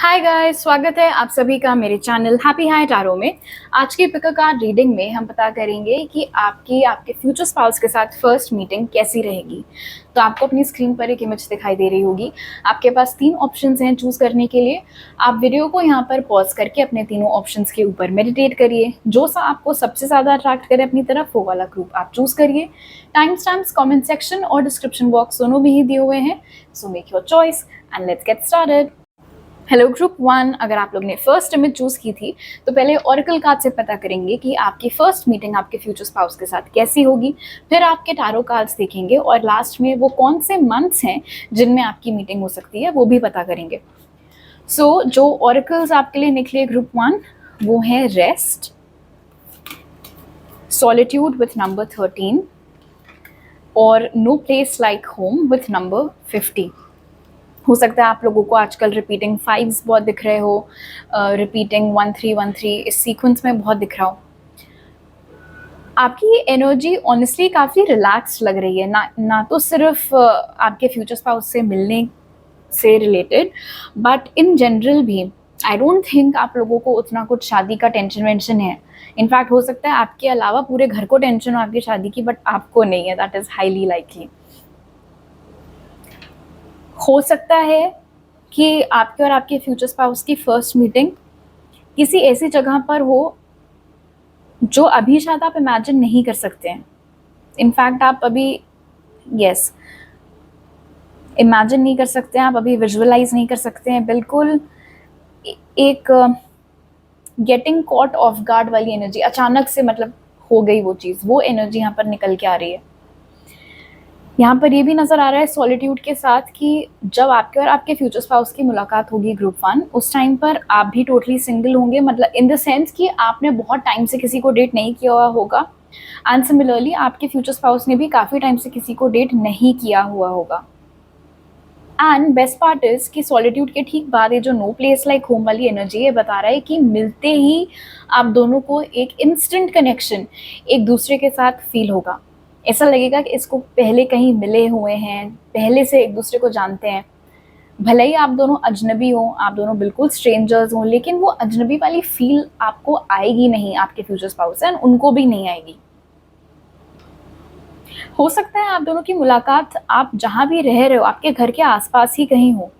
Hi guys, स्वागत है आप सभी का मेरे चैनल हैप्पी हाई टैरो में। आज की पिक कार्ड रीडिंग में हम पता करेंगे कि आपके फ्यूचर स्पाउस के साथ फर्स्ट मीटिंग कैसी रहेगी। तो आपको अपनी स्क्रीन पर एक इमेज दिखाई दे रही होगी। आपके पास 3 ऑप्शंस हैं चूज करने के लिए। आप वीडियो को यहाँ पर पॉज करके अपने तीनों ऑप्शंस के ऊपर मेडिटेट करिए। जो सा आपको सबसे ज़्यादा अट्रैक्ट करे अपनी तरफ वो वाला ग्रुप आप चूज करिए। टाइम स्टैम्प्स कॉमेंट सेक्शन और डिस्क्रिप्शन बॉक्स दोनों में ही दिए हुए हैं। So make your choice and let's get started. Hello group 1, अगर आप लोग ने फर्स्ट इमेज चूज की थी तो पहले ऑरेकल कार्ड से पता करेंगे कि आपकी फर्स्ट मीटिंग आपके फ्यूचर स्पाउस के साथ कैसी होगी। फिर आपके टैरो कार्ड्स देखेंगे और लास्ट में वो कौन से मंथ्स हैं जिनमें आपकी मीटिंग हो सकती है वो भी पता करेंगे। सो जो ऑरेकल्स आपके लिए निकले ग्रुप 1 वो है रेस्ट, सॉलिट्यूड विथ नंबर 13 और no place like home with number 50। हो सकता है आप लोगों को आजकल रिपीटिंग 5s बहुत दिख रहे हो, रिपीटिंग 1313 इस सीक्वेंस में बहुत दिख रहा हो। आपकी एनर्जी ऑनेस्टली काफ़ी रिलैक्स्ड लग रही है, ना तो सिर्फ आपके फ्यूचर स्पाउस से मिलने से रिलेटेड बट इन जनरल भी। आई डोंट थिंक आप लोगों को उतना कुछ शादी का टेंशन वेंशन है। इनफैक्ट हो सकता है आपके अलावा पूरे घर को टेंशन हो आपकी शादी की, बट आपको नहीं है। That is highly likely. हो सकता है कि आपके और आपके फ्यूचर स्पाउस की फर्स्ट मीटिंग किसी ऐसी जगह पर हो जो अभी शायद आप इमेजिन नहीं कर सकते हैं। इनफैक्ट आप अभी इमेजिन नहीं कर सकते हैं, आप अभी विजुअलाइज नहीं कर सकते हैं। बिल्कुल एक गेटिंग कॉट ऑफ गार्ड वाली एनर्जी, अचानक से मतलब हो गई वो चीज़, वो एनर्जी यहाँ पर निकल के आ रही है। यहाँ पर ये भी नज़र आ रहा है सॉलिट्यूड के साथ कि जब आपके और आपके फ्यूचर स्पाउस की मुलाकात होगी ग्रुप 1, उस टाइम पर आप भी टोटली सिंगल होंगे, मतलब इन द सेंस कि आपने बहुत टाइम से किसी को डेट नहीं किया हुआ होगा एंड सिमिलरली आपके फ्यूचर स्पाउस ने भी काफ़ी टाइम से किसी को डेट नहीं किया हुआ होगा। एंड बेस्ट पार्ट इज़ कि सॉलिट्यूड के ठीक बाद ये जो नो प्लेस लाइक होम वाली एनर्जी है बता रहा है कि मिलते ही आप दोनों को एक इंस्टेंट कनेक्शन एक दूसरे के साथ फील होगा। ऐसा लगेगा कि इसको पहले कहीं मिले हुए हैं, पहले से एक दूसरे को जानते हैं। भले ही आप दोनों अजनबी हों, आप दोनों बिल्कुल स्ट्रेंजर्स हों, लेकिन वो अजनबी वाली फील आपको आएगी नहीं आपके फ्यूचर स्पाउस से, एंड उनको भी नहीं आएगी। हो सकता है आप दोनों की मुलाकात आप जहाँ भी रह रहे हो आपके घर के आसपास ही कहीं हो।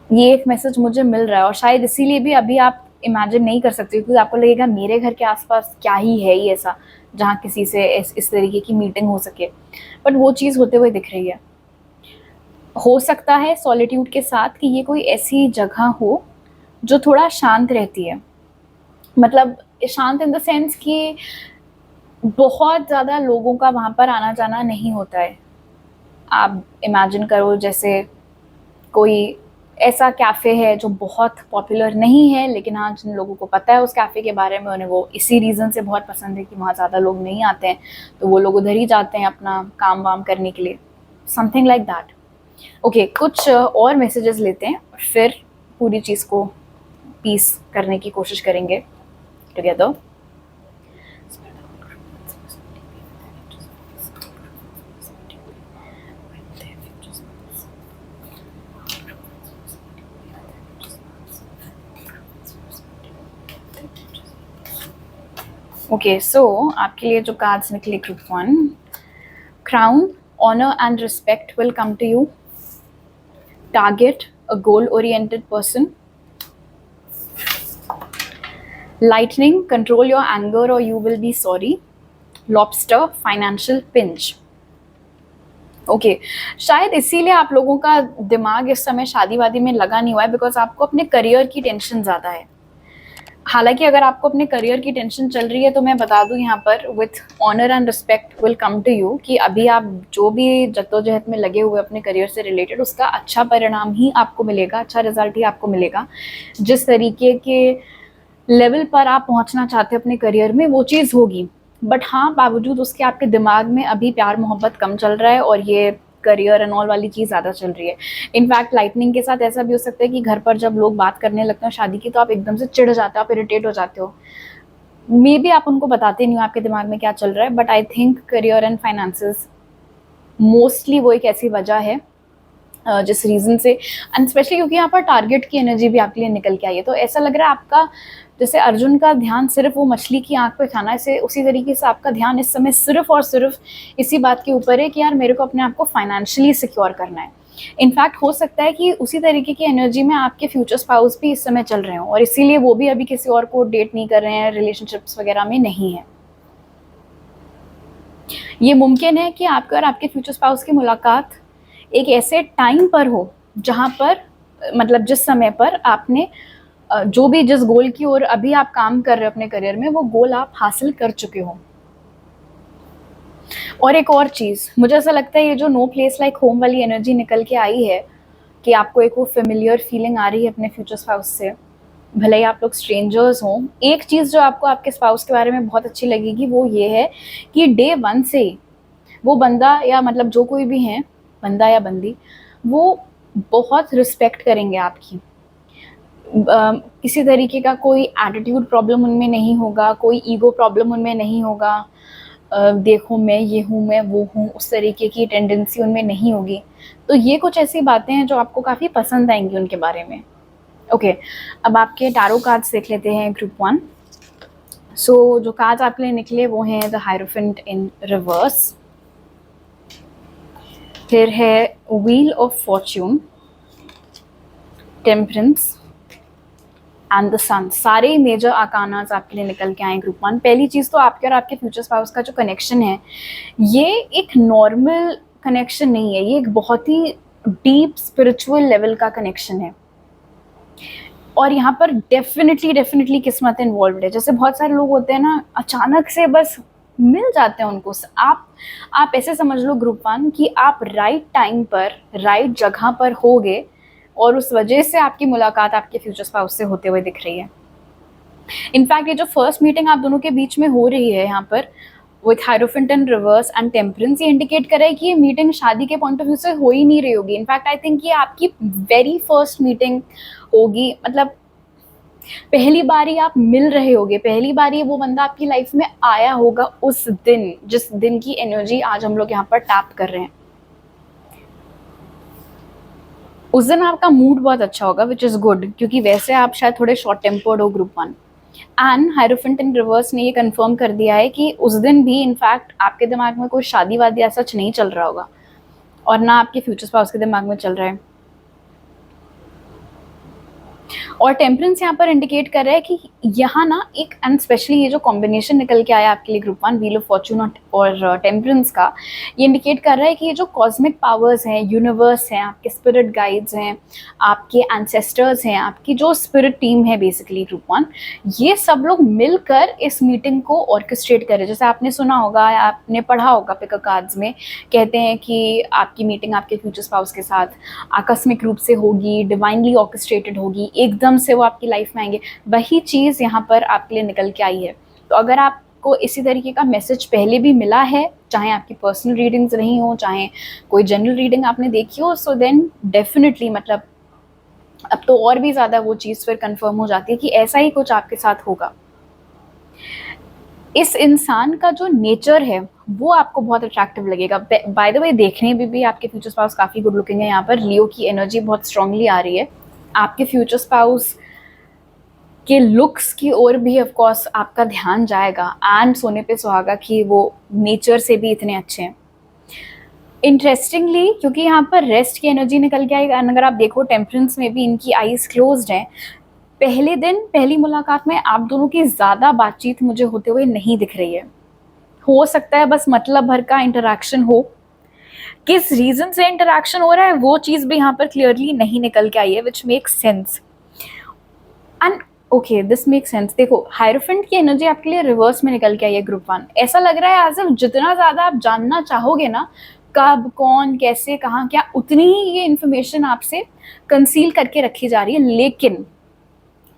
ये एक मैसेज मुझे मिल रहा है और शायद इसीलिए भी अभी आप इमेजिन नहीं कर सकते क्योंकि आपको लगेगा मेरे घर के आसपास क्या ही है ये ऐसा जहाँ किसी से इस तरीके की मीटिंग हो सके, बट वो चीज़ होते हुए दिख रही है। हो सकता है सॉलिट्यूड के साथ कि ये कोई ऐसी जगह हो जो थोड़ा शांत रहती है, मतलब शांत इन द सेंस कि बहुत ज़्यादा लोगों का वहाँ पर आना जाना नहीं होता है। आप इमेजिन करो जैसे कोई ऐसा कैफ़े है जो बहुत पॉपुलर नहीं है, लेकिन हाँ जिन लोगों को पता है उस कैफ़े के बारे में, उन्हें वो इसी रीज़न से बहुत पसंद है कि वहाँ ज़्यादा लोग नहीं आते हैं, तो वो लोग उधर ही जाते हैं अपना काम वाम करने के लिए, समथिंग लाइक दैट। ओके, कुछ और मैसेजेस लेते हैं और फिर पूरी चीज़ को पीस करने की कोशिश करेंगे टुगेदर। ओके, सो आपके लिए जो कार्ड्स निकले group 1, crown, honour and respect will come to you, target, a goal oriented person, lightning, control your anger और you will be sorry, lobster, financial pinch. Okay, शायद इसीलिए आप लोगों का दिमाग इस समय शादी वादी में लगा नहीं हुआ है, बिकॉज आपको अपने करियर की टेंशन ज़्यादा है। हालांकि अगर आपको अपने करियर की टेंशन चल रही है तो मैं बता दूं यहाँ पर with honour and respect will come to you कि अभी आप जो भी जद्दोजहद में लगे हुए अपने करियर से रिलेटेड उसका अच्छा परिणाम ही आपको मिलेगा, अच्छा रिजल्ट ही आपको मिलेगा। जिस तरीके के लेवल पर आप पहुँचना चाहते हो अपने करियर में वो चीज़ होगी, बट हाँ बावजूद उसके आपके दिमाग में अभी प्यार मोहब्बत कम चल रहा है और ये करियर एंड ऑल वाली चीज़ ज़्यादा चल रही है। इनफैक्ट लाइटनिंग के साथ ऐसा भी हो सकता है कि घर पर जब लोग बात करने लगते हैं शादी की तो आप एकदम से चिढ़ जाते हो, आप इरिटेट हो जाते हो। मे बी आप उनको बताते नहीं हो आपके दिमाग में क्या चल रहा है, but I think career and finances mostly वो एक ऐसी वजह है जिस रीज़न से, एंड स्पेशली क्योंकि यहाँ पर टारगेट की एनर्जी भी आपके लिए निकल के आई है, तो ऐसा लग रहा है आपका, जैसे अर्जुन का ध्यान सिर्फ वो मछली की आंख पे था ना, ऐसे उसी तरीके से आपका ध्यान इस समय सिर्फ और सिर्फ इसी बात के ऊपर है कि यार मेरे को अपने आप को फाइनेंशियली सिक्योर करना है। इनफैक्ट हो सकता है कि उसी तरीके की एनर्जी में आपके फ्यूचर स्पाउस भी इस समय चल रहे हों, और इसीलिए वो भी अभी किसी और को डेट नहीं कर रहे हैं, रिलेशनशिप्स वगैरह में नहीं है। ये मुमकिन है कि आपके और आपके फ्यूचर स्पाउस की मुलाकात एक ऐसे टाइम पर हो जहाँ पर, मतलब जिस समय पर आपने जो भी जिस गोल की ओर अभी आप काम कर रहे हो अपने करियर में, वो गोल आप हासिल कर चुके हो। और एक और चीज़, मुझे ऐसा लगता है ये जो नो प्लेस लाइक होम वाली एनर्जी निकल के आई है, कि आपको एक वो फेमिलियर फीलिंग आ रही है अपने फ्यूचर स्पाउस से, भले ही आप लोग स्ट्रेंजर्स हों। एक चीज़ जो आपको आपके स्पाउस के बारे में बहुत अच्छी लगेगी वो ये है कि डे 1 से वो बंदा, या मतलब जो कोई भी है, बंदा या बंदी, वो बहुत रिस्पेक्ट करेंगे आपकी। किसी तरीके का कोई एटीट्यूड प्रॉब्लम उनमें नहीं होगा, कोई ईगो प्रॉब्लम उनमें नहीं होगा। देखो मैं ये हूँ, मैं वो हूँ, उस तरीके की टेंडेंसी उनमें नहीं होगी। तो ये कुछ ऐसी बातें हैं जो आपको काफ़ी पसंद आएंगी उनके बारे में। ओके, अब आपके टैरो कार्ड्स देख लेते हैं, ग्रुप 1। सो जो कार्ड्स आपके लिए निकले वो हैं द हायरोफेंट इन रिवर्स, फिर है wheel of fortune, temperance and the sun. सारे मेजर आर्कानास आपके लिए निकल के आए ग्रुप 1। पहली चीज़ तो आपके और आपके फ्यूचर स्पाउस का जो कनेक्शन है, ये एक नॉर्मल कनेक्शन नहीं है, ये एक बहुत ही डीप स्पिरिचुअल लेवल का कनेक्शन है। और यहाँ पर डेफिनेटली किस्मत इन्वॉल्व है। जैसे बहुत सारे लोग होते हैं ना, अचानक से बस मिल जाते हैं उनको। आप ऐसे समझ लो ग्रुप 1 कि आप राइट टाइम पर राइट जगह पर होगे, और उस वजह से आपकी मुलाकात आपके फ्यूचर स्पाउस से होते हुए दिख रही है। इनफैक्ट ये जो फर्स्ट मीटिंग आप दोनों के बीच में हो रही है यहाँ पर with hierophant in reverse and temperance, ये इंडिकेट कर रहा है कि ये मीटिंग शादी के पॉइंट ऑफ व्यू से हो ही नहीं रही होगी। इनफैक्ट आई थिंक ये आपकी वेरी फर्स्ट मीटिंग होगी, मतलब पहली बार ही आप मिल रहे होगे, पहली बार ही वो बंदा आपकी लाइफ में आया होगा उस दिन, जिस दिन की एनर्जी आज हम लोग यहाँ पर टैप कर रहे हैं। उस दिन आपका मूड बहुत अच्छा होगा, विच इज़ गुड, क्योंकि वैसे आप शायद थोड़े शॉर्ट टेम्पर्ड हो group 1। And hierophant in reverse ने ये कंफर्म कर दिया है कि उस दिन भी इनफैक्ट आपके दिमाग में कोई शादी वादी ऐसा सच नहीं चल रहा होगा, और ना आपके फ्यूचर स्पाउस के दिमाग में चल रहा है। और टेम्परेंस यहाँ पर इंडिकेट कर रहा है कि यहाँ ना एक, एंड स्पेशली ये जो कॉम्बिनेशन निकल के आया आपके लिए ग्रुप 1 व्हील ऑफ फॉर्च्यून और टेम्परेंस का, ये इंडिकेट कर रहा है कि ये जो कॉस्मिक पावर्स हैं, यूनिवर्स हैं, आपके स्पिरिट गाइड्स हैं, आपके एंसेस्टर्स हैं, आपकी जो स्पिरिट टीम है बेसिकली ग्रुप 1, ये सब लोग मिलकर इस मीटिंग को ऑर्केस्ट्रेट करें। जैसे आपने सुना होगा या आपने पढ़ा होगा पिक कार्ड्स में, कहते हैं कि आपकी मीटिंग आपके फ्यूचर स्पाउस के साथ आकस्मिक रूप से होगी, डिवाइनली ऑर्केस्ट्रेटेड होगी, एकदम से वो आपकी लाइफ में आएंगे। वही चीज़ यहाँ पर आपके लिए निकल के आई है। तो अगर आपको इसी तरीके का मैसेज पहले भी मिला है, चाहे आपकी पर्सनल रीडिंग्स रही हो, चाहे कोई जनरल रीडिंग आपने देखी हो, सो देन डेफिनेटली, मतलब अब तो और भी ज़्यादा वो चीज़ फिर कंफर्म हो जाती है कि ऐसा ही कुछ आपके साथ होगा। इस इंसान का जो नेचर है वो आपको बहुत अट्रैक्टिव लगेगा। बाय द वे देखने में भी आपके फ्यूचर स्पाउस काफ़ी गुड लुकिंग है। यहाँ पर लियो की एनर्जी बहुत स्ट्रांगली आ रही है। आपके फ्यूचर स्पाउस के लुक्स की ओर भी ऑफ कोर्स आपका ध्यान जाएगा, एंड सोने पे सुहागा कि वो नेचर से भी इतने अच्छे हैं। इंटरेस्टिंगली, क्योंकि यहाँ पर रेस्ट की एनर्जी निकल के आएगा, अगर आप देखो टेम्परेंस में भी इनकी आईज क्लोज्ड हैं। पहले दिन पहली मुलाकात में आप दोनों की ज़्यादा बातचीत मुझे होते हुए नहीं दिख रही है। हो सकता है बस मतलब भर का इंटरेक्शन हो, किस रीज़न से इंटरेक्शन हो रहा है वो चीज़ भी यहाँ पर क्लियरली नहीं निकल के आई है, which makes sense. And okay, this make sense. देखो हायरोफेंट की एनर्जी आपके लिए रिवर्स में निकल के आई है ग्रुप 1। ऐसा लग रहा है एज इफ जितना ज़्यादा आप जानना चाहोगे ना, कब, कौन, कैसे, कहाँ, क्या, उतनी ही ये इन्फॉर्मेशन आपसे कंसील करके रखी जा रही है। लेकिन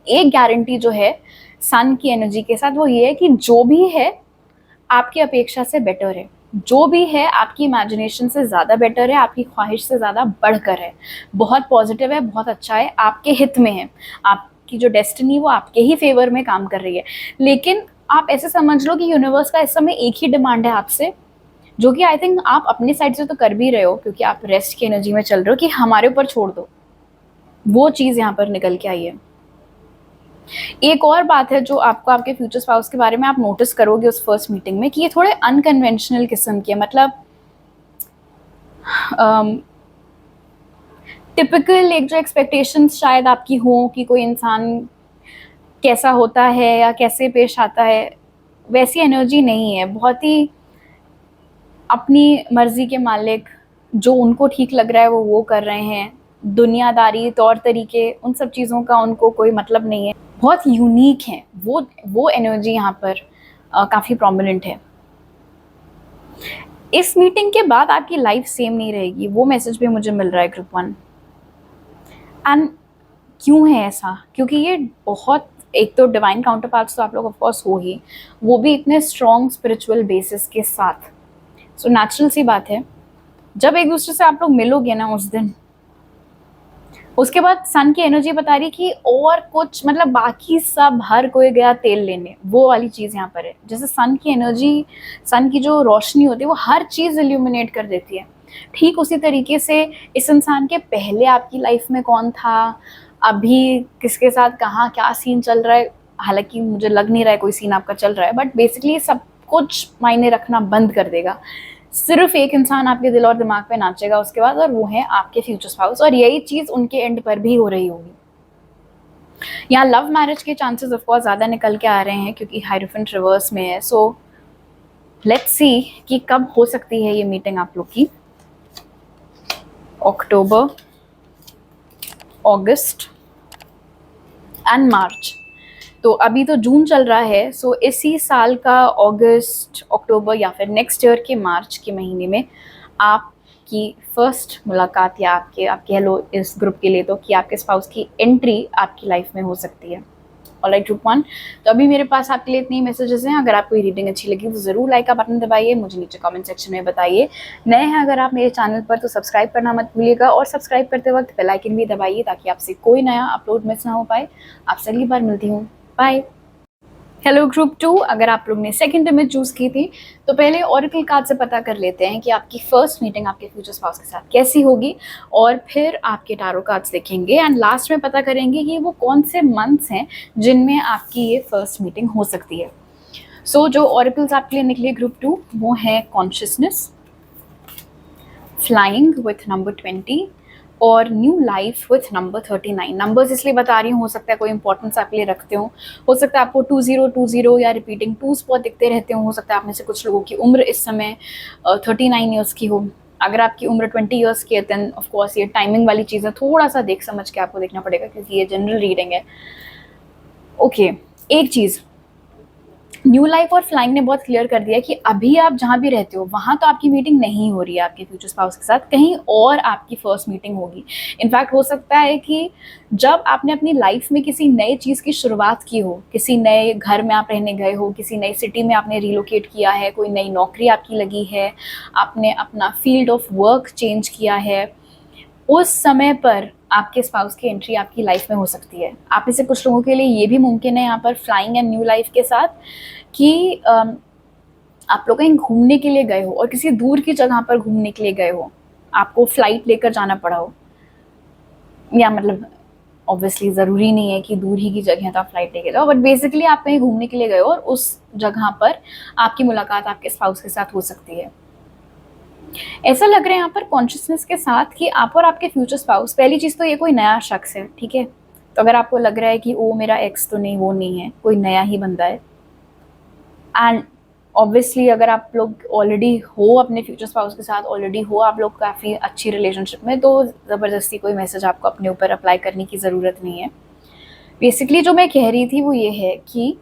एक गारंटी जो है सन की एनर्जी के साथ, वो ये है कि जो भी है आपकी अपेक्षा से बेटर है, जो भी है आपकी इमेजिनेशन से ज़्यादा बेटर है, आपकी ख्वाहिश से ज़्यादा बढ़कर है, बहुत पॉजिटिव है, बहुत अच्छा है, आपके हित में है, आपकी जो डेस्टिनी वो आपके ही फेवर में काम कर रही है। लेकिन आप ऐसे समझ लो कि यूनिवर्स का इस समय एक ही डिमांड है आपसे जो कि आई थिंक आप अपने साइड से तो कर भी रहे हो, क्योंकि आप रेस्ट की एनर्जी में चल रहे हो कि हमारे ऊपर छोड़ दो। वो चीज़ यहाँ पर निकल के आई है। एक और बात है जो आपको आपके फ्यूचर स्पाउस के बारे में आप नोटिस करोगे उस फर्स्ट मीटिंग में, कि ये थोड़े अनकन्वेंशनल किस्म के, मतलब टिपिकल एक जो एक्सपेक्टेशंस शायद आपकी हो कि कोई इंसान कैसा होता है या कैसे पेश आता है, वैसी एनर्जी नहीं है। बहुत ही अपनी मर्जी के मालिक, जो उनको ठीक लग रहा है वो कर रहे हैं। दुनियादारी, तौर तरीके, उन सब चीज़ों का उनको कोई मतलब नहीं है। बहुत यूनिक है वो एनर्जी यहाँ पर काफ़ी प्रोमिनेंट है। इस मीटिंग के बाद आपकी लाइफ सेम नहीं रहेगी, वो मैसेज भी मुझे मिल रहा है ग्रुप 1। एंड क्यों है ऐसा? क्योंकि ये बहुत, एक तो डिवाइन काउंटर पार्ट्स तो आप लोग ऑफ कोर्स हो ही, वो भी इतने स्ट्रॉन्ग स्पिरिचुअल बेसिस के साथ। सो नेचुरल सी बात है, जब एक दूसरे से आप लोग मिलोगे ना उस दिन, उसके बाद सन की एनर्जी बता रही कि और कुछ, मतलब बाकी सब हर कोई गया तेल लेने, वो वाली चीज़ यहाँ पर है। जैसे सन की एनर्जी, सन की जो रोशनी होती है वो हर चीज़ इल्यूमिनेट कर देती है, ठीक उसी तरीके से इस इंसान के पहले आपकी लाइफ में कौन था, अभी किसके साथ कहाँ क्या सीन चल रहा है, हालांकि मुझे लग नहीं रहा है कोई सीन आपका चल रहा है, बट बेसिकली सब कुछ मायने रखना बंद कर देगा। सिर्फ एक इंसान आपके दिल और दिमाग पे नाचेगा उसके बाद, और वो है आपके फ्यूचर स्पाउस। और यही चीज़ उनके एंड पर भी हो रही होगी। यहाँ लव मैरिज के चांसेस ऑफ कोर्स ज़्यादा निकल के आ रहे हैं, क्योंकि हाइरोफेंट रिवर्स में है। सो लेट्स सी कि कब हो सकती है ये मीटिंग आप लोग की। अक्टूबर, अगस्त एंड मार्च। तो अभी तो जून चल रहा है, सो इसी साल का अगस्त, अक्टूबर या फिर नेक्स्ट ईयर के मार्च के महीने में आपकी फर्स्ट मुलाकात, या आप कह लो इस ग्रुप के लिए तो, कि आपके स्पाउस की एंट्री आपकी लाइफ में हो सकती है। ऑलराइट ग्रुप 1, तो अभी मेरे पास आपके लिए इतनी मैसेजेस हैं। अगर आपको ये रीडिंग अच्छी लगी तो ज़रूर लाइक का बटन दबाइए, मुझे नीचे कमेंट सेक्शन में बताइए। नए हैं अगर आप मेरे चैनल पर तो सब्सक्राइब करना मत भूलिएगा, और सब्सक्राइब करते वक्त बेल आइकन भी दबाइए ताकि आपसे कोई नया अपलोड मिस ना हो पाए। आपसे अगली बार मिलती हूँ, बाय। हेलो ग्रुप 2, अगर आप लोग ने सेकंड इमेज चूज़ की थी तो पहले ऑरेकल कार्ड से पता कर लेते हैं कि आपकी फर्स्ट मीटिंग आपके फ्यूचर स्पाउस के साथ कैसी होगी, और फिर आपके टारो कार्ड्स देखेंगे एंड लास्ट में पता करेंगे कि वो कौन से मंथ्स हैं जिनमें आपकी ये फर्स्ट मीटिंग हो सकती है। सो जो ऑरेकल्स आपके लिए निकले ग्रुप 2 वो है कॉन्शियसनेस, फ्लाइंग विथ नंबर 20 और new life with number 39। Numbers इसलिए बता रही हूँ, हो सकता है कोई इंपॉर्टेंस आपके लिए रखते हो सकता है आपको 2020 या रिपीटिंग 2 स्पॉट दिखते रहते हो सकता है आप में से कुछ लोगों की उम्र इस समय 39 ईयर्स की हो। अगर आपकी उम्र 20 ईयर्स की है देन ऑफ कोर्स ये टाइमिंग वाली चीज़ें थोड़ा सा देख समझ के आपको देखना पड़ेगा, क्योंकि ये जनरल रीडिंग है। ओके, एक चीज़ न्यू लाइफ और फ्लाइंग ने बहुत क्लियर कर दिया कि अभी आप जहाँ भी रहते हो वहाँ तो आपकी मीटिंग नहीं हो रही है आपके फ्यूचर स्पाउस के साथ, कहीं और आपकी फर्स्ट मीटिंग होगी। इनफैक्ट हो सकता है कि जब आपने अपनी लाइफ में किसी नए चीज़ की शुरुआत की हो, किसी नए घर में आप रहने गए हो, किसी नई सिटी में आपने रिलोकेट किया है, कोई नई नौकरी आपकी लगी है, आपने अपना फील्ड ऑफ वर्क चेंज किया है, उस समय पर आपके स्पाउस की एंट्री आपकी लाइफ में हो सकती है। आप में से कुछ लोगों के लिए ये भी मुमकिन है यहाँ पर फ्लाइंग एंड न्यू लाइफ के साथ कि आप लोग कहीं घूमने के लिए गए हो और किसी दूर की जगह पर घूमने के लिए गए हो, आपको फ्लाइट लेकर जाना पड़ा हो, या मतलब ऑब्वियसली ज़रूरी नहीं है कि दूर ही की जगह तो आप फ्लाइट लेके जाओ, बट बेसिकली आप कहीं घूमने के लिए गए हो और उस जगह पर आपकी मुलाकात आपके स्पाउस के साथ हो सकती है। ऐसा लग रहा है यहाँ पर कॉन्शियसनेस के साथ कि आप और आपके फ्यूचर स्पाउस, पहली चीज़ तो ये कोई नया शख्स है, ठीक है। तो अगर आपको लग रहा है कि वो मेरा एक्स तो नहीं, वो नहीं है, कोई नया ही बंदा है। एंड ऑब्वियसली अगर आप लोग ऑलरेडी हो अपने फ्यूचर स्पाउस के साथ, ऑलरेडी हो आप लोग काफ़ी अच्छी रिलेशनशिप में, तो ज़बरदस्ती कोई मैसेज आपको अपने ऊपर अप्लाई करने की ज़रूरत नहीं है। बेसिकली जो मैं कह रही थी वो ये है कि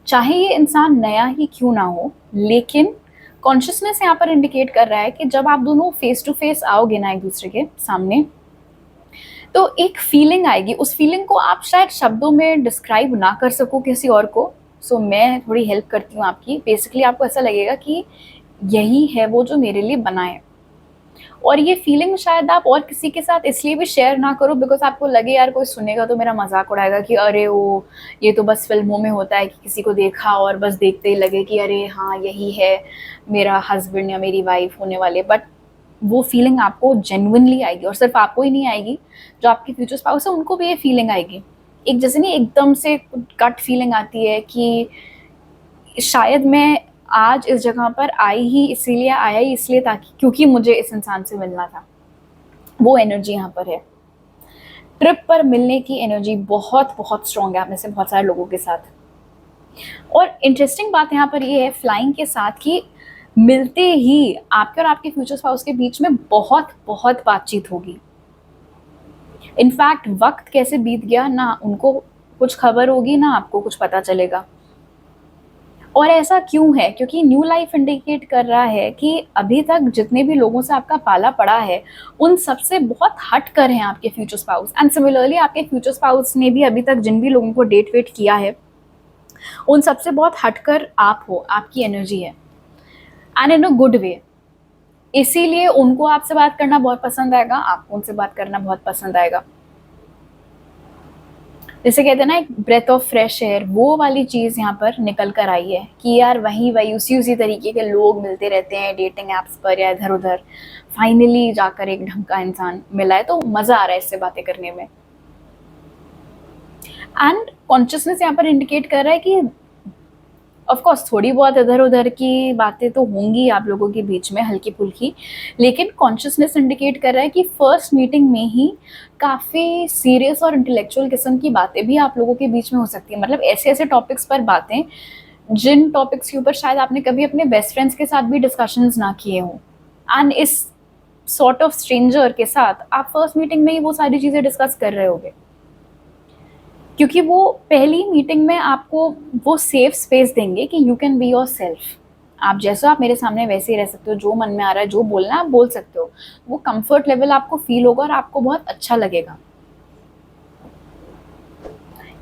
चाहे ये इंसान नया ही क्यों ना हो, लेकिन कॉन्शियसनेस यहाँ पर इंडिकेट कर रहा है कि जब आप दोनों फेस टू फेस आओगे ना एक दूसरे के सामने, तो एक फीलिंग आएगी। उस फीलिंग को आप शायद शब्दों में डिस्क्राइब ना कर सको किसी और को, सो मैं थोड़ी हेल्प करती हूँ आपकी। बेसिकली आपको ऐसा लगेगा कि यही है वो जो मेरे लिए बना है। और ये फीलिंग शायद आप और किसी के साथ इसलिए भी शेयर ना करो बिकॉज़ आपको लगे यार कोई सुनेगा तो मेरा मज़ाक उड़ाएगा कि अरे वो ये तो बस फ़िल्मों में होता है कि किसी को देखा और बस देखते ही लगे कि अरे हाँ, यही है मेरा हस्बैंड या मेरी वाइफ़ होने वाले। बट वो फीलिंग आपको जेन्युइनली आएगी और सिर्फ़ आपको ही नहीं आएगी, जो आपके फ्यूचर स्पाउस है उनको भी ये फीलिंग आएगी। एक जैसे नहीं एकदम से गट फीलिंग आती है कि शायद मैं आज इस जगह पर आया ही इसलिए ताकि क्योंकि मुझे इस इंसान से मिलना था। वो एनर्जी यहाँ पर है। ट्रिप पर मिलने की एनर्जी बहुत स्ट्रॉन्ग है आप में से बहुत सारे लोगों के साथ। और इंटरेस्टिंग बात यहाँ पर ये है फ्लाइंग के साथ कि मिलते ही आपके और आपके फ्यूचर स्पाउस के बीच में बहुत बातचीत होगी। इनफैक्ट वक्त कैसे बीत गया ना उनको कुछ खबर होगी ना आपको कुछ पता चलेगा। और ऐसा क्यों है? क्योंकि न्यू लाइफ इंडिकेट कर रहा है कि अभी तक जितने भी लोगों से आपका पाला पड़ा है उन सबसे बहुत हट कर हैं आपके फ्यूचर स्पाउस। एंड सिमिलरली आपके फ्यूचर स्पाउस ने भी अभी तक जिन भी लोगों को डेट वेट किया है उन सबसे बहुत हटकर आप हो, आपकी एनर्जी है and in a good way. इसीलिए उनको आपसे बात करना बहुत पसंद आएगा, आपको उनसे बात करना बहुत पसंद आएगा। जैसे कहते हैं ना एक ब्रेथ ऑफ फ्रेश एयर, वो वाली चीज़ यहाँ पर निकल कर आई है कि यार वही उसी तरीके के लोग मिलते रहते हैं डेटिंग एप्स पर या इधर उधर। फाइनली जाकर एक ढंग का इंसान मिला है तो मज़ा आ रहा है इससे बातें करने में। एंड कॉन्शियसनेस यहाँ पर इंडिकेट कर रहा है कि ऑफ कोर्स थोड़ी बहुत इधर उधर की बातें तो होंगी आप लोगों के बीच में हल्की फुल्की, लेकिन कॉन्शियसनेस इंडिकेट कर रहा है कि फर्स्ट मीटिंग में ही काफ़ी सीरियस और इंटेलेक्चुअल किस्म की बातें भी आप लोगों के बीच में हो सकती है। मतलब ऐसे ऐसे टॉपिक्स पर बातें जिन टॉपिक्स के ऊपर शायद आपने कभी अपने बेस्ट फ्रेंड्स के साथ भी डिस्कशंस ना किए हों। एंड इस सॉर्ट ऑफ स्ट्रेंजर के साथ आप फर्स्ट मीटिंग में ही वो सारी चीज़ें डिस्कस कर रहे होगे, क्योंकि वो पहली मीटिंग में आपको वो सेफ स्पेस देंगे कि you can be your self. आप जैसा आप मेरे सामने वैसे ही रह सकते हो, जो मन में आ रहा है जो बोलना है आप बोल सकते हो। वो कंफर्ट लेवल आपको फील होगा और आपको बहुत अच्छा लगेगा।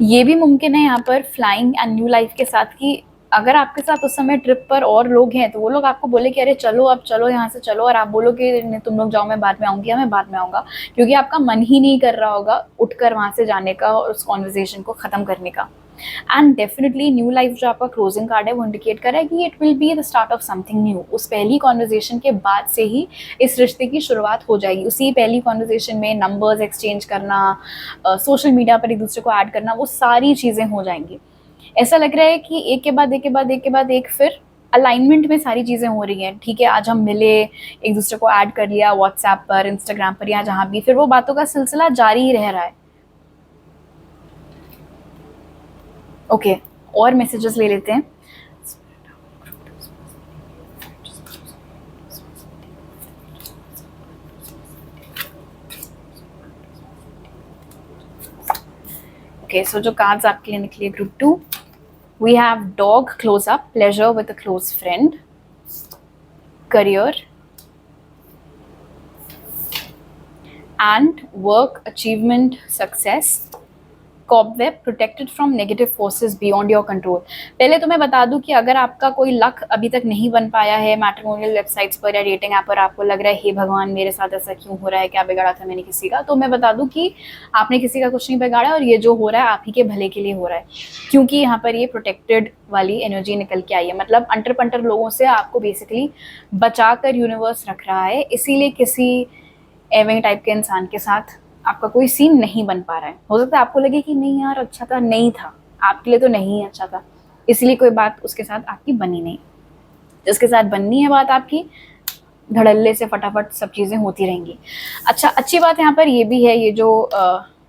ये भी मुमकिन है यहाँ पर फ्लाइंग एंड न्यू लाइफ के साथ कि अगर आपके साथ उस समय ट्रिप पर और लोग हैं तो वो लोग आपको बोले कि अरे चलो अब चलो यहाँ से चलो, और आप बोलो कि नहीं तुम लोग जाओ मैं बाद में आऊँगी या मैं बाद में आऊँगा, क्योंकि आपका मन ही नहीं कर रहा होगा उठकर वहाँ से जाने का और उस कॉन्वर्जेशन को ख़त्म करने का। एंड डेफिनेटली न्यू लाइफ जो आपका क्लोजिंग कार्ड है वो इंडिकेट कर रहा है कि it will be the start of something new. उस पहली कॉन्वर्जेशन के बाद से ही इस रिश्ते की शुरुआत हो जाएगी। उसी पहली कॉन्वर्जेशन में नंबर्स एक्सचेंज करना, सोशल मीडिया पर एक दूसरे को ऐड करना, वो सारी चीज़ें हो जाएंगी। ऐसा लग रहा है कि एक के बाद एक के बाद एक के बाद एक फिर अलाइनमेंट में सारी चीज़ें हो रही हैं। ठीक है, आज हम मिले, एक दूसरे को ऐड कर लिया व्हाट्सएप पर, इंस्टाग्राम पर या जहाँ भी, फिर वो बातों का सिलसिला जारी ही रह रहा है। ओके, और मैसेजेस ले लेते हैं। ओके, सो जो कार्ड्स आपके लिए निकले group 2, we have dog close up, pleasure with a close friend, career and work achievement success, cobweb protected from negative forces beyond your control. पहले तो मैं बता दूं कि अगर आपका कोई लक अभी तक नहीं बन पाया है मैट्रिमोनियल वेबसाइट्स पर या डेटिंग ऐप पर, आपको लग रहा है हे भगवान मेरे साथ ऐसा क्यों हो रहा है, क्या बिगाड़ा था मैंने किसी का, तो मैं बता दूं कि आपने किसी का कुछ नहीं बिगाड़ा और ये जो हो रहा है आप ही के भले के लिए हो रहा है, क्योंकि यहाँ पर ये प्रोटेक्टेड वाली एनर्जी निकल के आई है। मतलब अंटर पंटर लोगों से आपको बेसिकली बचा कर यूनिवर्स रख रहा है, इसीलिए किसी एविंग टाइप के इंसान के साथ आपका कोई सीन नहीं बन पा रहा है। हो सकता है आपको लगे कि नहीं यार अच्छा था, नहीं था आपके लिए तो नहीं अच्छा था, इसलिए कोई बात उसके साथ आपकी बनी नहीं। जिसके साथ बननी है बात आपकी, धड़ल्ले से फटाफट सब चीज़ें होती रहेंगी। अच्छा, अच्छी बात यहाँ पर ये भी है, ये जो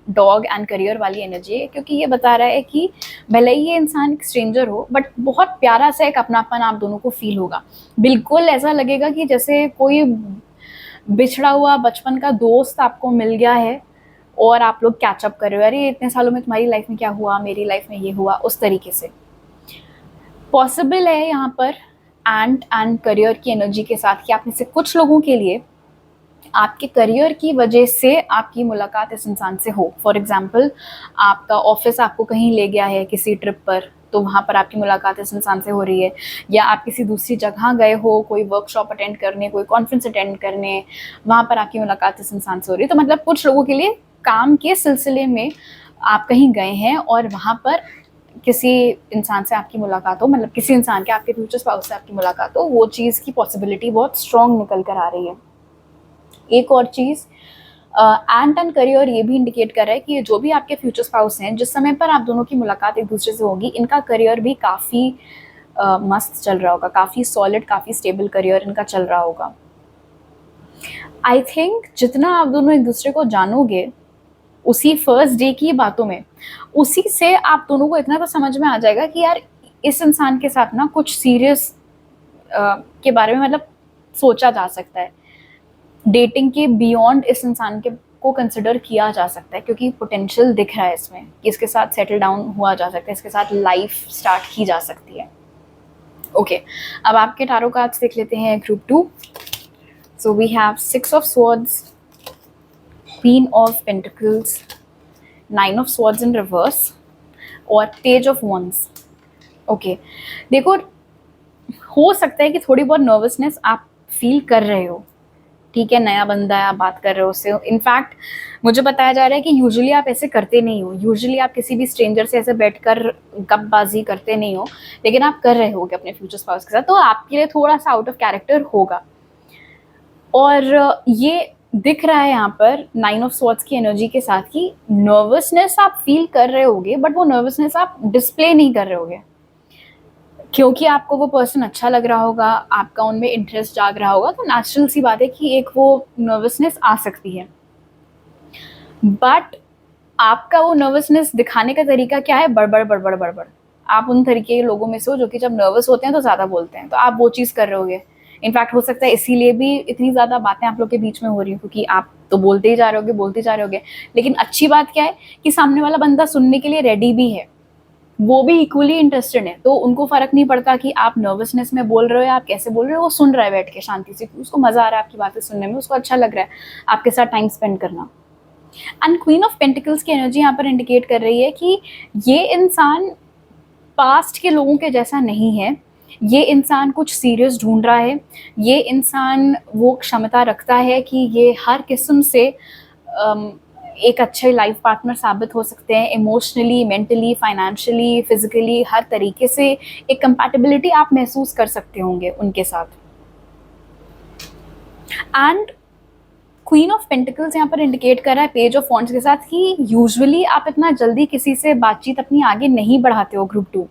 डॉग एंड करियर वाली एनर्जी है, क्योंकि ये बता रहा है कि भले ही ये इंसान एक स्ट्रेंजर हो बट बहुत प्यारा सा एक अपनापन आप दोनों को फील होगा। बिल्कुल ऐसा लगेगा कि जैसे कोई बिछड़ा हुआ बचपन का दोस्त आपको मिल गया है और आप लोग कैचअप कर रहे हो, अरे इतने सालों में तुम्हारी लाइफ में क्या हुआ, मेरी लाइफ में ये हुआ, उस तरीके से पॉसिबल है यहाँ पर एंड करियर की एनर्जी के साथ कि आप में से कुछ लोगों के लिए आपके करियर की वजह से आपकी मुलाकात इस इंसान से हो। फॉर एग्जाम्पल आपका ऑफिस आपको कहीं ले गया है किसी ट्रिप पर, तो वहाँ पर आपकी मुलाकात इस इंसान से हो रही है, या आप किसी दूसरी जगह गए हो कोई वर्कशॉप अटेंड करने, कोई कॉन्फ्रेंस अटेंड करने, वहाँ पर आपकी मुलाकात इस इंसान से हो रही है। तो मतलब कुछ लोगों के लिए काम के सिलसिले में आप कहीं गए हैं और वहाँ पर किसी इंसान से आपकी मुलाकात हो, मतलब किसी इंसान के, आपके फ्यूचर स्पाउस से आपकी मुलाकात हो, वो चीज़ की पॉसिबिलिटी बहुत स्ट्रॉन्ग निकल कर आ रही है। एक और चीज़, एंड करियर ये भी इंडिकेट कर रहा है कि ये जो भी आपके फ्यूचर स्पाउस हैं, जिस समय पर आप दोनों की मुलाकात एक दूसरे से होगी, इनका करियर भी काफ़ी मस्त चल रहा होगा, काफ़ी सॉलिड, काफ़ी स्टेबल करियर इनका चल रहा होगा। आई थिंक जितना आप दोनों एक दूसरे को जानोगे उसी फर्स्ट डे की बातों में, उसी से आप दोनों को इतना तो समझ में आ जाएगा कि यार इस इंसान के साथ ना कुछ सीरियस के बारे में मतलब सोचा जा सकता है, डेटिंग के बियॉन्ड इस इंसान के को कंसिडर किया जा सकता है, क्योंकि पोटेंशियल दिख रहा है इसमें कि इसके साथ सेटल डाउन हुआ जा सकता है, इसके साथ लाइफ स्टार्ट की जा सकती है। ओके, अब आपके टारो कार्ड्स देख लेते हैं group 2। So we have 6 of swords, queen of pentacles, 9 of swords in reverse और पेज ऑफ वॉन्ड्स। ओके, देखो हो सकता है कि थोड़ी बहुत नर्वसनेस आप फील कर रहे हो, ठीक है, नया बंदा है, आप बात कर रहे हो उससे। इनफैक्ट मुझे बताया जा रहा है कि यूजुअली आप ऐसे करते नहीं हो, यूजुअली आप किसी भी स्ट्रेंजर से ऐसे बैठकर गपबाजी करते नहीं हो, लेकिन आप कर रहे होगे अपने फ्यूचर स्पाउस के साथ, तो आपके लिए थोड़ा सा आउट ऑफ कैरेक्टर होगा। और ये दिख रहा है यहाँ पर 9 ऑफ स्वॉर्ड्स की एनर्जी के साथ कि नर्वसनेस आप फील कर रहे होगे, बट वो नर्वसनेस आप डिस्प्ले नहीं कर रहे होगे, क्योंकि आपको वो पर्सन अच्छा लग रहा होगा, आपका उनमें इंटरेस्ट जाग रहा होगा, तो नेचुरल सी बात है कि एक वो नर्वसनेस आ सकती है। बट आपका वो नर्वसनेस दिखाने का तरीका क्या है? बड़बड़ बड़बड़ बड़बड़। आप उन तरीके के लोगों में से हो जो कि जब नर्वस होते हैं तो ज़्यादा बोलते हैं, तो आप वो चीज़ कर रहे होगे। इनफैक्ट हो सकता है इसीलिए भी इतनी ज़्यादा बातें आप लोग के बीच में हो रही हैं, क्योंकि आप तो बोलते ही जा रहे होगे, बोलते जा रहे होगे। लेकिन अच्छी बात क्या है कि सामने वाला बंदा सुनने के लिए रेडी भी है, वो भी इक्वली इंटरेस्टेड है, तो उनको फर्क नहीं पड़ता कि आप नर्वसनेस में बोल रहे हो या आप कैसे बोल रहे हो, वो सुन रहा है बैठ के शांति से, उसको मजा आ रहा है आपकी बातें सुनने में, उसको अच्छा लग रहा है आपके साथ टाइम स्पेंड करना। एंड क्वीन ऑफ पेंटिकल्स की एनर्जी यहाँ पर इंडिकेट कर रही है कि ये इंसान पास्ट के लोगों के जैसा नहीं है, ये इंसान कुछ सीरियस ढूंढ रहा है, ये इंसान वो क्षमता रखता है कि ये हर किस्म से एक अच्छे लाइफ पार्टनर साबित हो सकते हैं, इमोशनली, मेंटली, फाइनेंशियली, फिजिकली, हर तरीके से एक कंपैटिबिलिटी आप महसूस कर सकते होंगे उनके साथ। एंड क्वीन ऑफ पेंटिकल्स यहाँ पर इंडिकेट कर रहा है पेज ऑफ वॉन्ड्स के साथ कि यूजुअली आप इतना जल्दी किसी से बातचीत अपनी आगे नहीं बढ़ाते हो ग्रुप 2।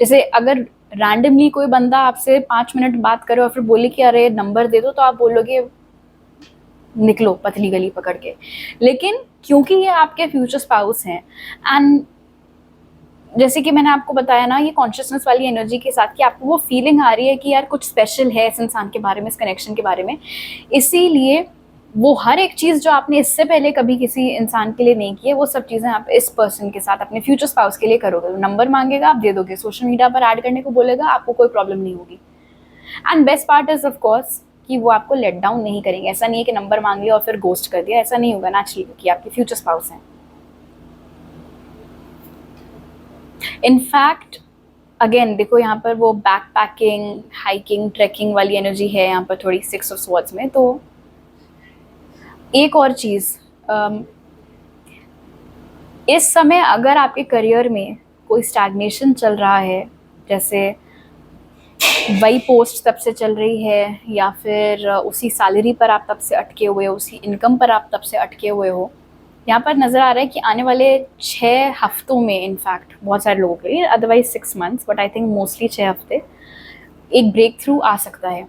जैसे अगर रैंडमली कोई बंदा आपसे 5 मिनट बात करे और फिर बोले कि अरे नंबर दे दो, तो आप बोलोगे निकलो पतली गली पकड़ के। लेकिन क्योंकि ये आपके फ्यूचर स्पाउस हैं, एंड जैसे कि मैंने आपको बताया ना, ये कॉन्शियसनेस वाली एनर्जी के साथ कि आपको वो फीलिंग आ रही है कि यार कुछ स्पेशल है इस इंसान के बारे में, इस कनेक्शन के बारे में, इसीलिए वो हर एक चीज़ जो आपने इससे पहले कभी किसी इंसान के लिए नहीं की है, वो सब चीज़ें आप इस पर्सन के साथ अपने फ्यूचर स्पाउस के लिए करोगे। नंबर मांगेगा, आप दे दोगे, सोशल मीडिया पर ऐड करने को बोलेगा, आपको कोई प्रॉब्लम नहीं होगी। And best part is of course कि वो आपको लेट डाउन नहीं करेंगे। ऐसा नहीं है कि नंबर मांग लिया और फिर गोस्ट कर दिया, ऐसा नहीं होगा नेचुरली, क्योंकि आपके फ्यूचर स्पाउस हैं। इनफैक्ट अगेन देखो यहाँ पर वो बैक पैकिंग, हाइकिंग, ट्रैकिंग वाली एनर्जी है यहाँ पर थोड़ी 6 ऑफ स्वॉर्ड्स में। तो एक और चीज़, इस समय अगर आपके करियर में कोई स्टैग्नेशन चल रहा है, जैसे वही पोस्ट तब से चल रही है, या फिर उसी सैलरी पर आप तब से अटके हुए हो, उसी इनकम पर आप तब से अटके हुए हो, यहाँ पर नज़र आ रहा है कि आने वाले 6 हफ्तों में, इनफैक्ट बहुत सारे लोगों के लिए, otherwise 6 months, but I think mostly 6 हफ्ते, एक ब्रेक थ्रू आ सकता है।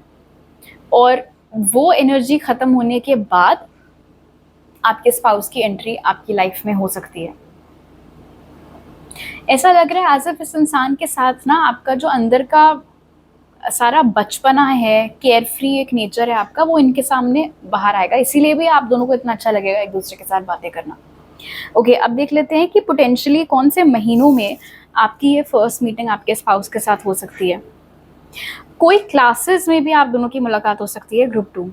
और वो एनर्जी ख़त्म होने के बाद आपके स्पाउस की एंट्री आपकी लाइफ में हो सकती है। ऐसा लग रहा है एज इफ इस इंसान के साथ ना आपका जो अंदर का सारा बचपना है, केयर फ्री एक नेचर है आपका, वो इनके सामने बाहर आएगा, इसीलिए भी आप दोनों को इतना अच्छा लगेगा एक दूसरे के साथ बातें करना। ओके, अब देख लेते हैं कि पोटेंशियली कौन से महीनों में आपकी ये फर्स्ट मीटिंग आपके स्पाउस के साथ हो सकती है। कोई क्लासेस में भी आप दोनों की मुलाकात हो सकती है ग्रुप 2,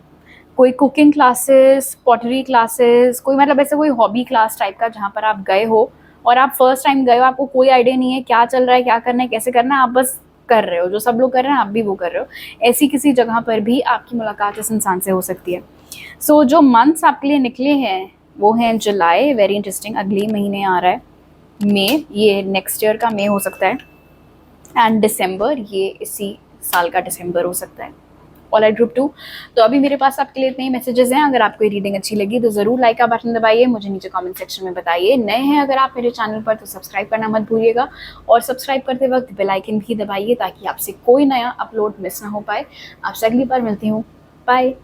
कोई कुकिंग क्लासेस, पॉटरी क्लासेस, कोई मतलब ऐसे कोई हॉबी क्लास टाइप का जहाँ पर आप गए हो और आप फर्स्ट टाइम गए हो, आपको कोई आइडिया नहीं है क्या चल रहा है, क्या करना है, कैसे करना है, आप बस कर रहे हो, जो सब लोग कर रहे हैं आप भी वो कर रहे हो। ऐसी किसी जगह पर भी आपकी मुलाकात इस इंसान से हो सकती है। सो जो मंथ्स आपके लिए निकले हैं वो हैं जुलाई, वेरी इंटरेस्टिंग, अगले महीने आ रहा है मई, ये नेक्स्ट ईयर का मई हो सकता है, एंड दिसंबर, ये इसी साल का दिसंबर हो सकता है। ऑलराइट ग्रुप 2, तो अभी मेरे पास आपके लिए इतने ही मैसेजेस हैं। अगर आपको ये रीडिंग अच्छी लगी तो ज़रूर लाइक का बटन दबाइए, मुझे नीचे कमेंट सेक्शन में बताइए। नए हैं अगर आप मेरे चैनल पर तो सब्सक्राइब करना मत भूलिएगा, और सब्सक्राइब करते वक्त बेल आइकन भी दबाइए ताकि आपसे कोई नया अपलोड मिस ना हो पाए। आपसे अगली बार मिलती हूँ, बाय।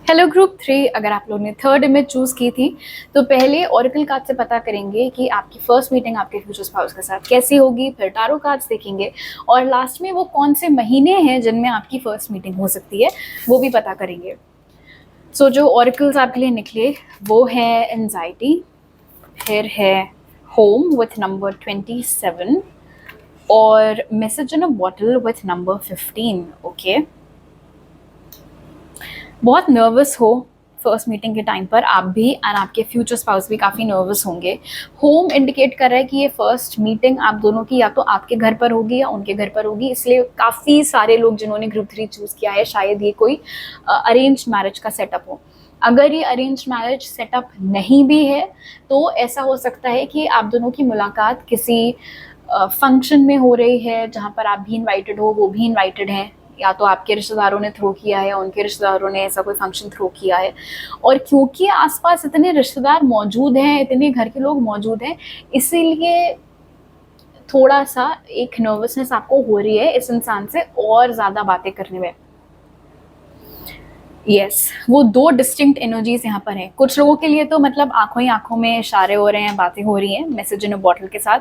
हेलो ग्रुप 3, अगर आप लोगों ने थर्ड इमेज चूज़ की थी तो पहले ऑरेकल कार्ड से पता करेंगे कि आपकी फर्स्ट मीटिंग आपके फ्यूचर स्पाउस के साथ कैसी होगी, फिर टारो कार्ड्स देखेंगे, और लास्ट में वो कौन से महीने हैं जिनमें आपकी फर्स्ट मीटिंग हो सकती है वो भी पता करेंगे। सो जो ऑरेकल्स आपके लिए निकले वो है एंजाइटी, फिर है होम विथ नंबर 27, और message in a bottle with number 15। Okay, बहुत नर्वस हो फर्स्ट मीटिंग के टाइम पर आप भी, एंड आपके फ्यूचर स्पाउस भी काफ़ी नर्वस होंगे। होम इंडिकेट कर रहा है कि ये फर्स्ट मीटिंग आप दोनों की या तो आपके घर पर होगी या उनके घर पर होगी, इसलिए काफ़ी सारे लोग जिन्होंने ग्रुप 3 चूज़ किया है शायद ये कोई अरेंज मैरिज का सेटअप हो। अगर ये अरेंज मैरिज सेटअप नहीं भी है तो ऐसा हो सकता है कि आप दोनों की मुलाकात किसी फंक्शन में हो रही है जहाँ पर आप भी इनवाइटेड हो, वो भी इनवाइटेड हैं, या तो आपके रिश्तेदारों ने थ्रो किया है या उनके रिश्तेदारों ने ऐसा कोई फंक्शन थ्रो किया है। और क्योंकि आसपास इतने रिश्तेदार मौजूद हैं, इतने घर के लोग मौजूद हैं, इसीलिए थोड़ा सा एक नर्वसनेस आपको हो रही है इस इंसान से और ज़्यादा बातें करने में। यस, वो दो डिस्टिंक्ट एनर्जीज यहाँ पर हैं। कुछ लोगों के लिए तो मतलब आंखों ही आंखों में इशारे हो रहे हैं, बातें हो रही हैं, मैसेज इन अ बॉटल के साथ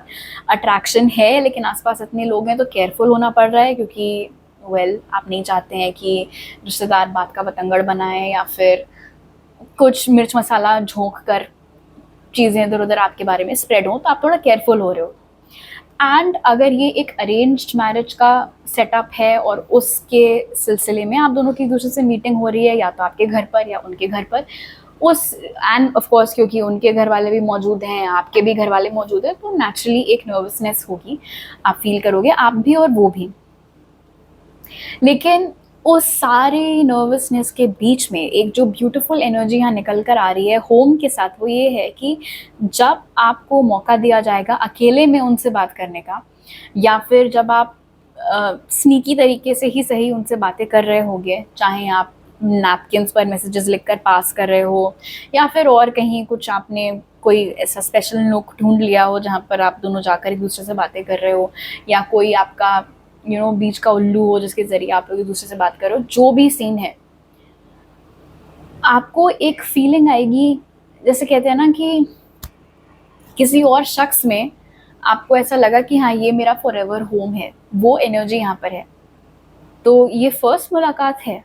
अट्रैक्शन है, लेकिन आसपास इतने लोग हैं तो केयरफुल होना पड़ रहा है, क्योंकि आप नहीं चाहते हैं कि रिश्तेदार बात का बतंगड़ बनाए या फिर कुछ मिर्च मसाला झोंक कर चीज़ें इधर उधर आपके बारे में स्प्रेड हो, तो आप थोड़ा केयरफुल हो रहे हो। एंड अगर ये एक अरेंज्ड मैरिज का सेटअप है और उसके सिलसिले में आप दोनों की एक दूसरे से मीटिंग हो रही है, या तो आपके घर पर या उनके घर पर, उस एंड ऑफ कोर्स क्योंकि उनके घर वाले भी मौजूद हैं, आपके भी घर वाले मौजूद हैं, तो नेचुरली एक नर्वसनेस होगी, आप फील करोगे, आप भी और वो भी। लेकिन उस सारी नर्वसनेस के बीच में एक जो ब्यूटीफुल एनर्जी यहाँ निकल कर आ रही है होम के साथ, वो ये है कि जब आपको मौका दिया जाएगा अकेले में उनसे बात करने का, या फिर जब आप स्नीकी तरीके से ही सही उनसे बातें कर रहे होंगे, चाहे आप नैपकिन्स पर मैसेजेस लिखकर पास कर रहे हो, या फिर और कहीं कुछ आपने कोई ऐसा स्पेशल नोक ढूंढ लिया हो जहाँ पर आप दोनों जाकर एक दूसरे से बातें कर रहे हो, या कोई आपका बीच का उल्लू हो जिसके ज़रिए आप लोग एक दूसरे से बात करो, जो भी सीन है, आपको एक फीलिंग आएगी, जैसे कहते हैं ना कि किसी और शख्स में आपको ऐसा लगा कि हाँ ये मेरा फॉरएवर होम है, वो एनर्जी यहाँ पर है। तो ये फर्स्ट मुलाकात है,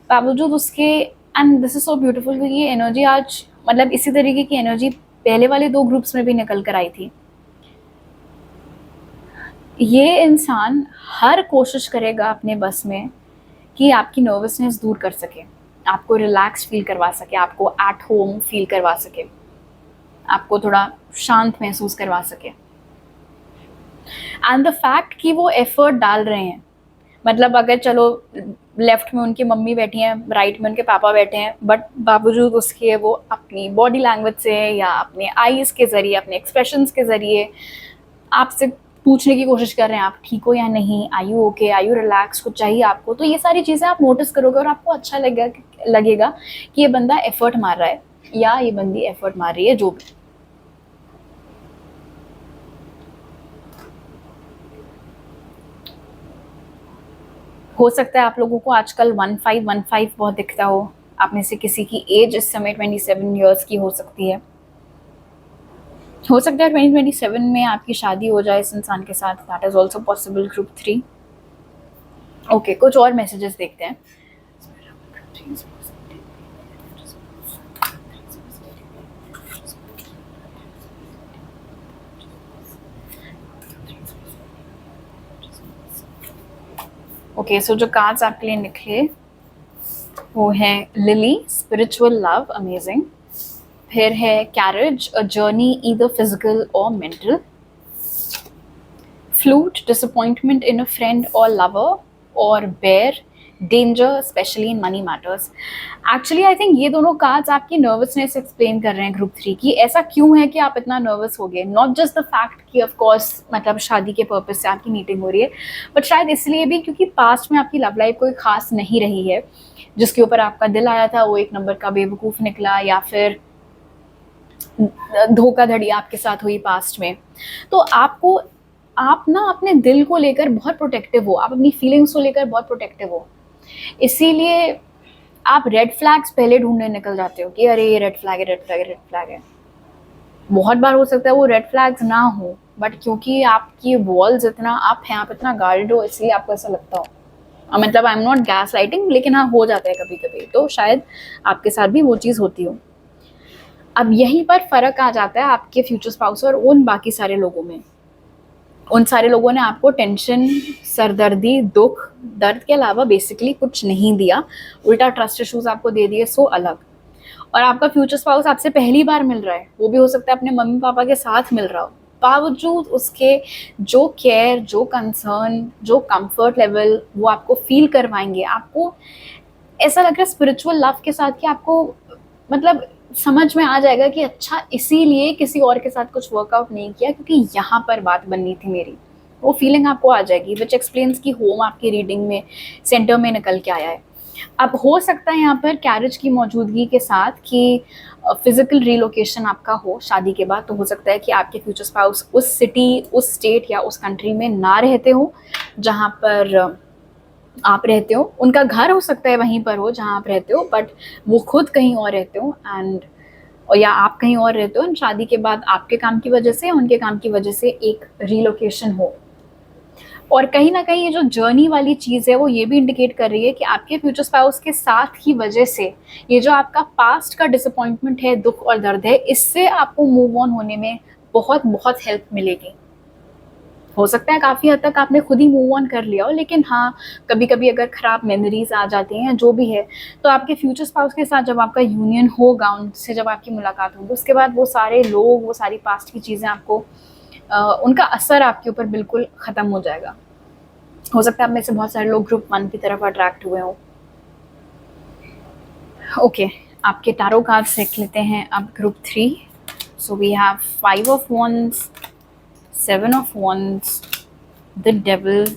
बावजूद उसके, and this is so beautiful, क्योंकि ये एनर्जी आज मतलब इसी तरीके की एनर्जी पहले वाले 2 ग्रुप्स में भी निकल कर आई थी। ये इंसान हर कोशिश करेगा अपने बस में कि आपकी नर्वसनेस दूर कर सके, आपको रिलैक्स फील करवा सके, आपको एट होम फील करवा सके, आपको थोड़ा शांत महसूस करवा सके। एंड द फैक्ट कि वो एफर्ट डाल रहे हैं, मतलब अगर चलो लेफ्ट में उनकी मम्मी बैठी हैं, राइट में उनके पापा बैठे हैं, बट बावजूद उसके वो अपनी बॉडी लैंग्वेज से या अपने आईज़ के ज़रिए, अपने एक्सप्रेशंस के ज़रिए आपसे पूछने की कोशिश कर रहे हैं, आप ठीक हो या नहीं, are you okay, are you relax, कुछ चाहिए आपको। तो ये सारी चीज़ें आप नोटिस करोगे और आपको अच्छा लगेगा कि ये बंदा एफर्ट मार रहा है या ये बंदी एफर्ट मार रही है, जो भी। हो सकता है आप लोगों को आजकल 1515 बहुत दिखता हो, आप में से किसी की एज इस समय 27 ईयर्स की हो सकती है। हो सकता है 2027 में आपकी शादी हो जाए इस इंसान के साथ, that is also possible group 3। Okay, कुछ और मैसेजेस देखते हैं। ओके, सो जो कार्ड्स आपके लिए निकले वो हैं लिली, स्पिरिचुअल लव, अमेजिंग, फिर है carriage, a journey either physical और mental. Flute, disappointment in a friend और लवर। और bear, danger specially in money matters. Actually I think ये दोनों कार्ड्स आपकी नर्वसनेस एक्सप्लेन कर रहे हैं ग्रुप 3 की, ऐसा क्यों है कि आप इतना नर्वस हो गए। नॉट जस्ट द फैक्ट कि ऑफ कोर्स मतलब शादी के पर्पज से आपकी मीटिंग हो रही है, बट शायद इसलिए भी क्योंकि पास्ट में आपकी लव लाइफ कोई खास नहीं रही है, जिसके ऊपर आपका दिल आया था वो एक नंबर का बेवकूफ़ निकला, या फिर धोखाधड़ी आपके साथ हुई पास्ट में। तो आपको, आप ना अपने दिल को लेकर बहुत प्रोटेक्टिव हो, आप अपनी फीलिंग्स को लेकर बहुत प्रोटेक्टिव हो, इसीलिए आप रेड फ्लैग्स पहले ढूंढने निकल जाते हो कि अरे ये रेड फ्लैग है, रेड फ्लैग है, रेड फ्लैग है। बहुत बार हो सकता है वो रेड फ्लैग्स ना हो, बट क्योंकि आपकी वॉल्स इतना अप हैं, आप इतना गार्ड हो, इसलिए आपको ऐसा लगता हो। मतलब I am not gas lighting, लेकिन हाँ हो जाता है कभी कभी, तो शायद आपके साथ भी वो चीज़ होती हो। अब यहीं पर फ़र्क आ जाता है आपके फ्यूचर स्पाउस और उन बाकी सारे लोगों में। उन सारे लोगों ने आपको टेंशन, सरदर्दी, दुख, दर्द के अलावा बेसिकली कुछ नहीं दिया, उल्टा ट्रस्ट इश्यूज आपको दे दिए, सो अलग। और आपका फ्यूचर स्पाउस आपसे पहली बार मिल रहा है, वो भी हो सकता है अपने मम्मी पापा के साथ मिल रहा हो, बावजूद उसके जो केयर, जो कंसर्न, जो कंफर्ट लेवल वो आपको फील करवाएंगे, आपको ऐसा लग रहा है स्पिरिचुअल लव के साथ कि आपको मतलब समझ में आ जाएगा कि अच्छा इसीलिए किसी और के साथ कुछ वर्कआउट नहीं किया, क्योंकि यहाँ पर बात बननी थी मेरी। वो फीलिंग आपको आ जाएगी, विच एक्सप्लेन्स कि होम आपकी रीडिंग में सेंटर में निकल के आया है। अब हो सकता है यहाँ पर कैरेज की मौजूदगी के साथ कि फिजिकल रिलोकेशन आपका हो शादी के बाद, तो हो सकता है कि आपके फ्यूचर स्पाउस उस सिटी, उस स्टेट या उस कंट्री में ना रहते हो जहाँ पर आप रहते हो। उनका घर हो सकता है वहीं पर हो जहाँ आप रहते हो, बट वो खुद कहीं और रहते हो, एंड और या आप कहीं और रहते हो, एंड शादी के बाद आपके काम की वजह से, उनके काम की वजह से एक रिलोकेशन हो। और कहीं ना कहीं ये जो जर्नी वाली चीज़ है वो ये भी इंडिकेट कर रही है कि आपके फ्यूचर स्पाउस के साथ की वजह से ये जो आपका पास्ट का डिसअपॉइंटमेंट है, दुख और दर्द है, इससे आपको मूव ऑन होने में बहुत बहुत हेल्प मिलेगी। हो सकता है काफ़ी हद तक आपने खुद ही मूव ऑन कर लिया हो, लेकिन हाँ कभी कभी अगर ख़राब मेमोरीज आ जाती हैं जो भी है, तो आपके फ्यूचर स्पाउस के साथ जब आपका यूनियन होगा, उनसे जब आपकी मुलाकात होगी, उसके बाद वो सारे लोग, वो सारी पास्ट की चीज़ें आपको उनका असर आपके ऊपर बिल्कुल ख़त्म हो जाएगा। हो सकता है आप में से बहुत सारे लोग ग्रुप 1 की तरफ अट्रैक्ट हुए हों। ओके, आपके टारो कार्ड्स देख लेते हैं अब group 3। So we have 5 of wands, 7 of wands, the devil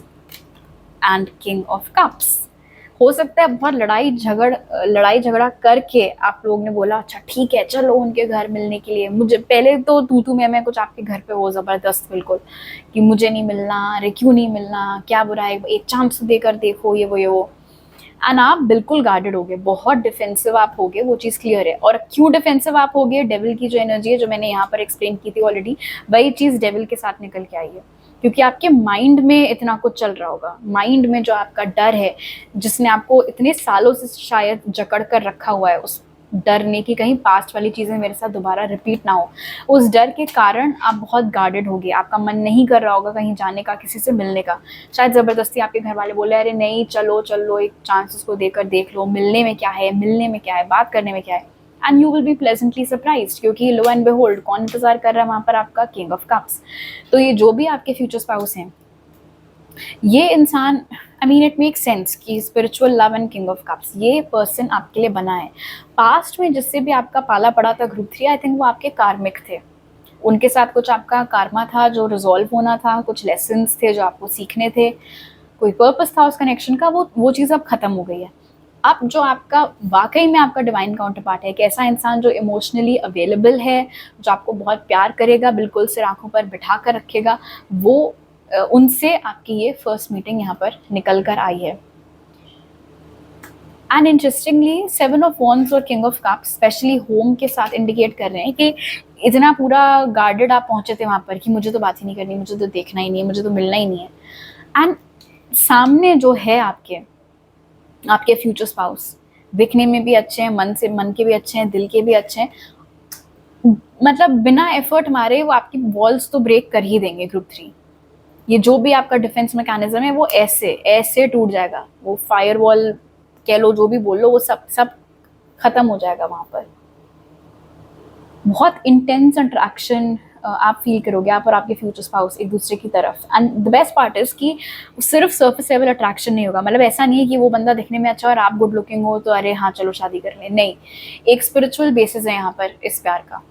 and king of cups. हो सकता है बहुत लड़ाई झगड़ा करके आप लोग ने बोला अच्छा ठीक है चलो उनके घर मिलने के लिए। मुझे पहले तो तू मैं कुछ आपके घर पे हो ज़बरदस्त बिल्कुल कि मुझे नहीं मिलना, अरे क्यों नहीं मिलना, क्या बुरा है, एक चांस तो देकर देखो, ये वो। एंड आप बिल्कुल गार्डेड हो गए, बहुत डिफेंसिव आप हो गए, वो चीज़ क्लियर है। और क्यों डिफेंसिव आप हो गए, डेविल की जो एनर्जी है जो मैंने यहाँ पर एक्सप्लेन की थी ऑलरेडी, वही चीज़ डेविल के साथ निकल के आई है। क्योंकि आपके माइंड में इतना कुछ चल रहा होगा, माइंड में जो आपका डर है जिसने आपको इतने सालों से शायद जकड़ कर रखा हुआ है, उस डर ने कि कहीं पास्ट वाली चीज़ें मेरे साथ दोबारा रिपीट ना हो, उस डर के कारण आप बहुत गार्डेड हो गए। आपका मन नहीं कर रहा होगा कहीं जाने का, किसी से मिलने का। शायद ज़बरदस्ती आपके घर वाले बोले अरे नहीं चलो चलो एक चांस उसको देकर देख लो, मिलने में क्या है, मिलने में क्या है, बात करने में क्या है। And you will B pleasantly surprised, क्योंकि लो एंड बेहोल्ड कौन इंतजार कर रहा है वहाँ पर, आपका किंग ऑफ कप्स। तो ये जो भी आपके फ्यूचर स्पाउस हैं, ये इंसान, I mean it make sense कि spiritual love and king of cups ये पर्सन आपके लिए बना है। पास्ट में जिससे भी आपका पाला पड़ा था ग्रुप 3, आई थिंक वो आपके कार्मिक थे। उनके साथ कुछ आपका कार्मा था जो रिजॉल्व होना था, कुछ लेसन्स थे जो आपको सीखने थे, कोई पर्पस था उस कनेक्शन का, वो चीज़ अब ख़त्म हो गई है। अब जो आपका वाकई में आपका डिवाइन काउंटर पार्ट है, एक ऐसा इंसान जो इमोशनली अवेलेबल है, जो आपको बहुत प्यार करेगा, बिल्कुल सिर आंखों पर बिठा कर रखेगा, वो उनसे आपकी ये फर्स्ट मीटिंग यहाँ पर निकल कर आई है। एंड इंटरेस्टिंगली 7 ऑफ वॉन्ड्स और king of cups specially home के साथ इंडिकेट कर रहे हैं कि इतना पूरा गार्डेड आप पहुंचे थे वहाँ पर कि मुझे तो बात ही नहीं करनी, मुझे तो देखना ही नहीं है, मुझे तो मिलना ही नहीं है। एंड सामने जो है आपके फ्यूचर स्पाउस दिखने में भी अच्छे हैं, मन के भी अच्छे हैं, दिल के भी अच्छे हैं, मतलब बिना एफर्ट मारे वो आपकी वॉल्स तो ब्रेक कर ही देंगे ग्रुप 3। ये जो भी आपका डिफेंस मैकेनिज्म है वो ऐसे टूट जाएगा, वो फायर वॉल कह लो, जो भी बोल लो, वो सब खत्म हो जाएगा वहाँ पर। बहुत इंटेंस अट्रैक्शन आप फील करोगे, आप और आपके फ्यूचर स्पाउस एक दूसरे की तरफ। And the best part is कि सिर्फ सर्फेस लेवल अट्रैक्शन नहीं होगा, मतलब ऐसा नहीं है कि वो बंदा दिखने में अच्छा और आप गुड लुकिंग हो तो अरे हाँ चलो शादी कर लें, नहीं, एक स्पिरिचुअल बेसिस है यहाँ पर इस प्यार का।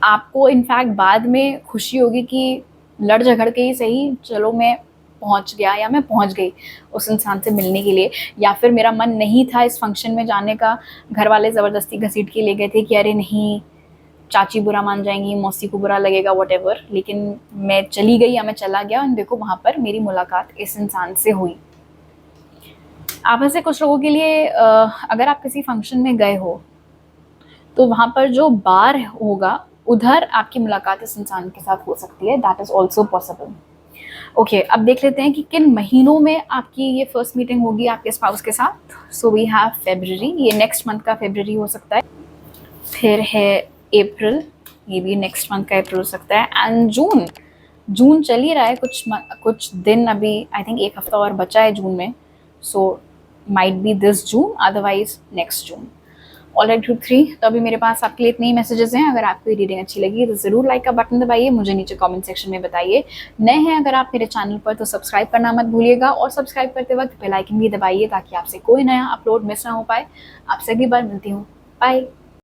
आपको इनफैक्ट बाद में खुशी होगी कि लड़ झगड़ के ही सही, चलो मैं पहुंच गया या मैं पहुंच गई उस इंसान से मिलने के लिए, या फिर मेरा मन नहीं था इस फंक्शन में जाने का, घर वाले ज़बरदस्ती घसीट के ले गए थे कि अरे नहीं चाची बुरा मान जाएंगी, मौसी को बुरा लगेगा, वट लेकिन मैं चली गई या मैं चला गया, और देखो वहाँ पर मेरी मुलाकात इस इंसान से हुई। आप में से कुछ लोगों के लिए अगर आप किसी फंक्शन में गए हो तो वहाँ पर जो बार होगा उधर आपकी मुलाकात इस इंसान के साथ हो सकती है, that is also possible. Okay, अब देख लेते हैं कि किन महीनों में आपकी ये फर्स्ट मीटिंग होगी आपके स्पाउस के साथ। सो वी हैव फेब्रुअरी, ये नेक्स्ट मंथ का फेब्रुअरी हो सकता है, फिर है अप्रैल, ये भी नेक्स्ट मंथ का अप्रैल हो सकता है, एंड जून, जून चल ही रहा है, कुछ दिन अभी, आई थिंक एक हफ्ता और बचा है जून में, so might be this June, otherwise next June. Alright group 3, तो अभी मेरे पास आपके लिए इतने ही मैसेजेस हैं। अगर आपको ये रीडिंग अच्छी लगी तो ज़रूर लाइक का बटन दबाइए, मुझे नीचे कमेंट सेक्शन में बताइए। नए हैं अगर आप मेरे चैनल पर तो सब्सक्राइब करना मत भूलिएगा, और सब्सक्राइब करते वक्त बेल आइकन भी दबाइए ताकि आपसे कोई नया अपलोड मिस ना हो पाए। आपसे अगली बार मिलती हूँ, बाय।